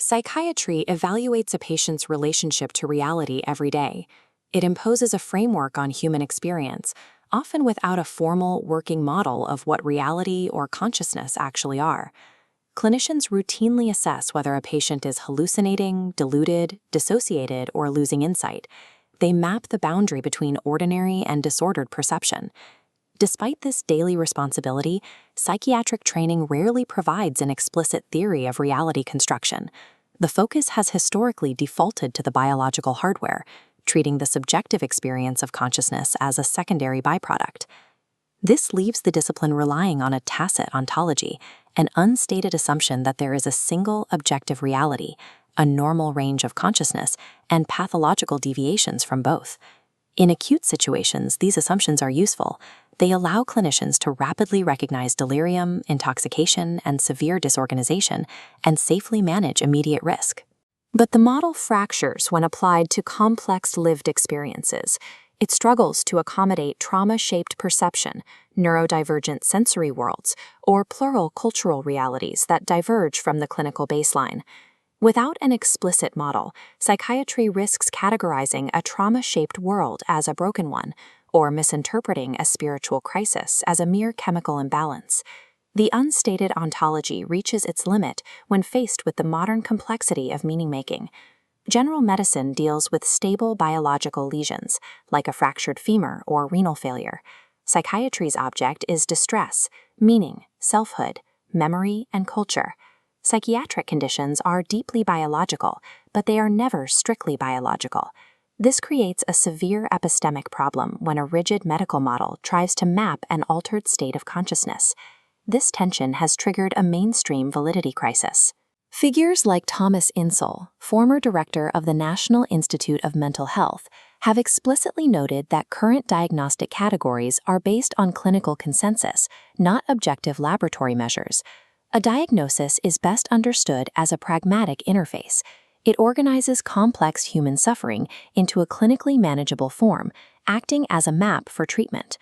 Psychiatry evaluates a patient's relationship to reality every day. It imposes a framework on human experience, often without a formal working model of what reality or consciousness actually are. Clinicians routinely assess whether a patient is hallucinating, deluded, dissociated, or losing insight. They map the boundary between ordinary and disordered perception. Despite this daily responsibility, psychiatric training rarely provides an explicit theory of reality construction. The focus has historically defaulted to the biological hardware, treating the subjective experience of consciousness as a secondary byproduct. This leaves the discipline relying on a tacit ontology, an unstated assumption that there is a single objective reality, a normal range of consciousness, and pathological deviations from both. In acute situations, these assumptions are useful. They allow clinicians to rapidly recognize delirium, intoxication, and severe disorganization, and safely manage immediate risk. But the model fractures when applied to complex lived experiences. It struggles to accommodate trauma-shaped perception, neurodivergent sensory worlds, or plural cultural realities that diverge from the clinical baseline. Without an explicit model, psychiatry risks categorizing a trauma-shaped world as a broken one, or misinterpreting a spiritual crisis as a mere chemical imbalance. The unstated ontology reaches its limit when faced with the modern complexity of meaning-making. General medicine deals with stable biological lesions, like a fractured femur or renal failure. Psychiatry's object is distress, meaning, selfhood, memory, and culture. Psychiatric conditions are deeply biological, but they are never strictly biological. This creates a severe epistemic problem when a rigid medical model tries to map an altered state of consciousness. This tension has triggered a mainstream validity crisis. Figures like Thomas Insel, former director of the National Institute of Mental Health, have explicitly noted that current diagnostic categories are based on clinical consensus, not objective laboratory measures. A diagnosis is best understood as a pragmatic interface. It organizes complex human suffering into a clinically manageable form, acting as a map for treatment.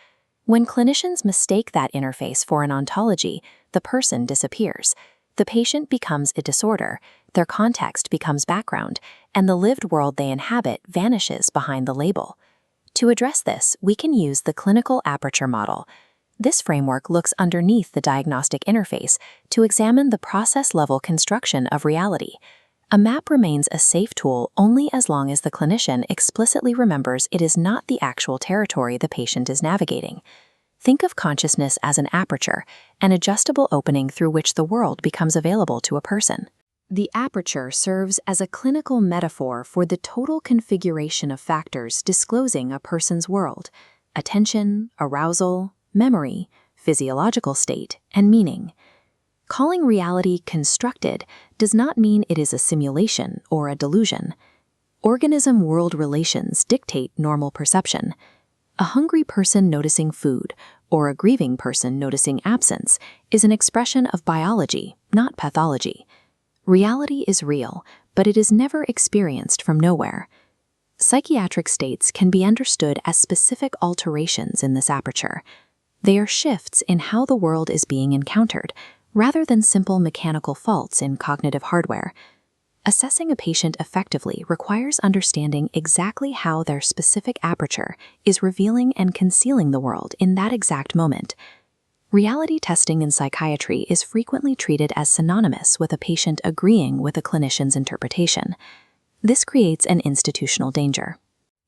When clinicians mistake that interface for an ontology, the person disappears. The patient becomes a disorder, their context becomes background, and the lived world they inhabit vanishes behind the label. To address this, we can use the clinical Aperture model. This framework looks underneath the diagnostic interface to examine the process-level construction of reality. A map remains a safe tool only as long as the clinician explicitly remembers it is not the actual territory the patient is navigating. Think of consciousness as an aperture, an adjustable opening through which the world becomes available to a person. The aperture serves as a clinical metaphor for the total configuration of factors disclosing a person's world: attention, arousal, memory, physiological state, and meaning. Calling reality constructed does not mean it is a simulation or a delusion. Organism-world relations dictate normal perception. A hungry person noticing food, or a grieving person noticing absence, is an expression of biology, not pathology. Reality is real, but it is never experienced from nowhere. Psychiatric states can be understood as specific alterations in this aperture. They are shifts in how the world is being encountered, rather than simple mechanical faults in cognitive hardware. Assessing a patient effectively requires understanding exactly how their specific aperture is revealing and concealing the world in that exact moment. Reality testing in psychiatry is frequently treated as synonymous with a patient agreeing with a clinician's interpretation. This creates an institutional danger.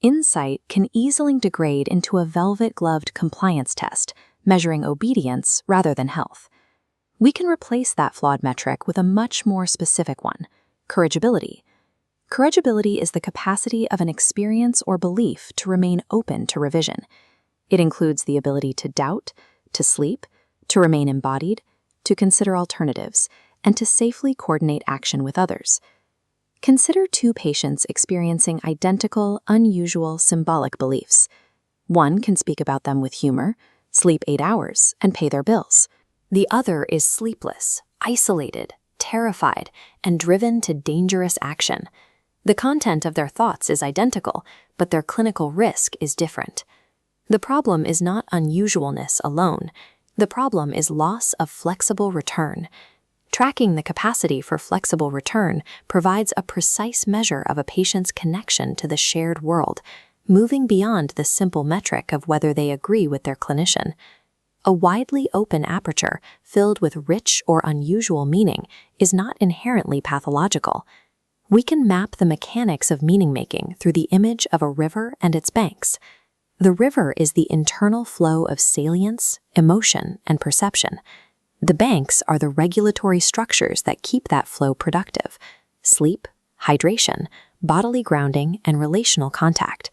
Insight can easily degrade into a velvet-gloved compliance test, measuring obedience rather than health. We can replace that flawed metric with a much more specific one: corrigibility. Corrigibility is the capacity of an experience or belief to remain open to revision. It includes the ability to doubt, to sleep, to remain embodied, to consider alternatives, and to safely coordinate action with others. Consider two patients experiencing identical, unusual, symbolic beliefs. One can speak about them with humor, sleep 8 hours, and pay their bills. The other is sleepless, isolated, terrified, and driven to dangerous action. The content of their thoughts is identical, but their clinical risk is different. The problem is not unusualness alone. The problem is loss of flexible return. Tracking the capacity for flexible return provides a precise measure of a patient's connection to the shared world, moving beyond the simple metric of whether they agree with their clinician. A widely open aperture, filled with rich or unusual meaning, is not inherently pathological. We can map the mechanics of meaning-making through the image of a river and its banks. The river is the internal flow of salience, emotion, and perception. The banks are the regulatory structures that keep that flow productive: sleep, hydration, bodily grounding, and relational contact.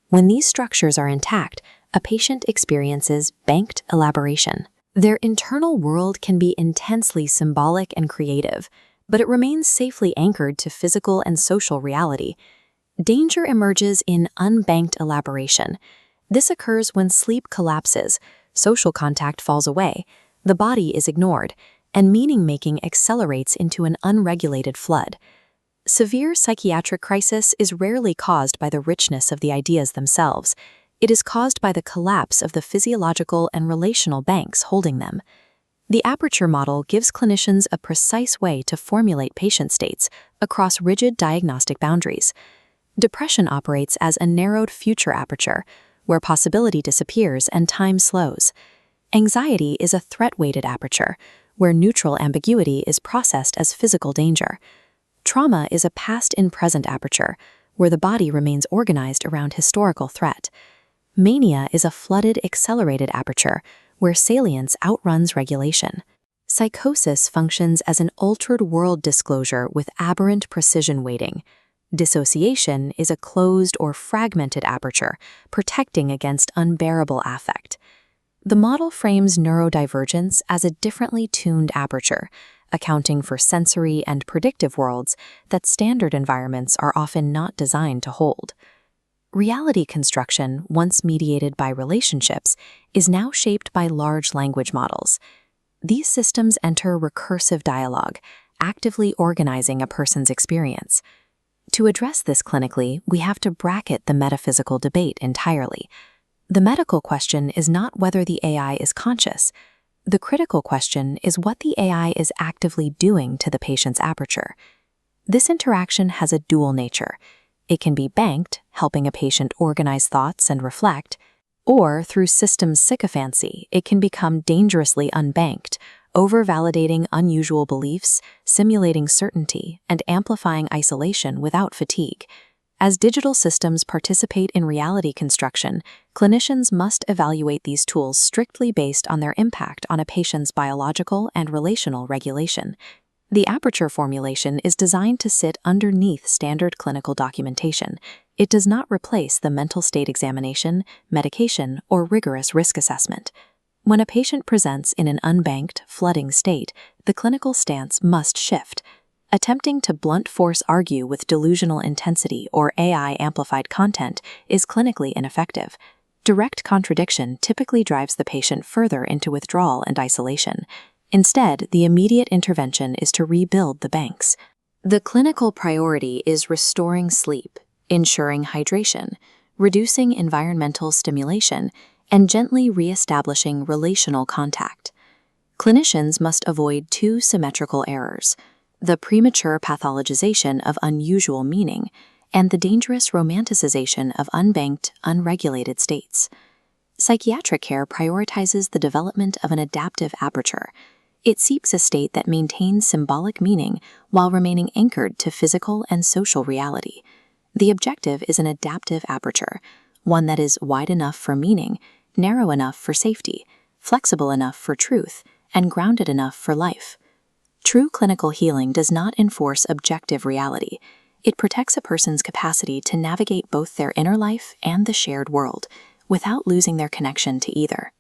When these structures are intact, a patient experiences banked elaboration. Their internal world can be intensely symbolic and creative, but it remains safely anchored to physical and social reality. Danger emerges in unbanked elaboration. This occurs when sleep collapses, social contact falls away, the body is ignored, and meaning-making accelerates into an unregulated flood. Severe psychiatric crisis is rarely caused by the richness of the ideas themselves. It is caused by the collapse of the physiological and relational banks holding them. The Aperture model gives clinicians a precise way to formulate patient states across rigid diagnostic boundaries. Depression operates as a narrowed future aperture, where possibility disappears and time slows. Anxiety is a threat-weighted aperture, where neutral ambiguity is processed as physical danger. Trauma is a past-in-present aperture, where the body remains organized around historical threat. Mania is a flooded, accelerated aperture, where salience outruns regulation. Psychosis functions as an altered world disclosure with aberrant precision weighting. Dissociation is a closed or fragmented aperture, protecting against unbearable affect. The model frames neurodivergence as a differently tuned aperture, accounting for sensory and predictive worlds that standard environments are often not designed to hold. Reality construction, once mediated by relationships, is now shaped by large language models. These systems enter recursive dialogue, actively organizing a person's experience. To address this clinically, we have to bracket the metaphysical debate entirely. The medical question is not whether the AI is conscious. The critical question is what the AI is actively doing to the patient's aperture. This interaction has a dual nature. It can be banked, helping a patient organize thoughts and reflect, or through systems sycophancy, it can become dangerously unbanked, over-validating unusual beliefs, simulating certainty, and amplifying isolation without fatigue. As digital systems participate in reality construction, clinicians must evaluate these tools strictly based on their impact on a patient's biological and relational regulation. The Aperture formulation is designed to sit underneath standard clinical documentation. It does not replace the mental state examination, medication, or rigorous risk assessment. When a patient presents in an unbanked, flooding state, the clinical stance must shift. Attempting to blunt force argue with delusional intensity or AI-amplified content is clinically ineffective. Direct contradiction typically drives the patient further into withdrawal and isolation. Instead, the immediate intervention is to rebuild the banks. The clinical priority is restoring sleep, ensuring hydration, reducing environmental stimulation, and gently reestablishing relational contact. Clinicians must avoid two symmetrical errors: the premature pathologization of unusual meaning and the dangerous romanticization of unbanked, unregulated states. Psychiatric care prioritizes the development of an adaptive aperture. It seeks a state that maintains symbolic meaning while remaining anchored to physical and social reality. The objective is an adaptive aperture, one that is wide enough for meaning, narrow enough for safety, flexible enough for truth, and grounded enough for life. True clinical healing does not enforce objective reality. It protects a person's capacity to navigate both their inner life and the shared world, without losing their connection to either.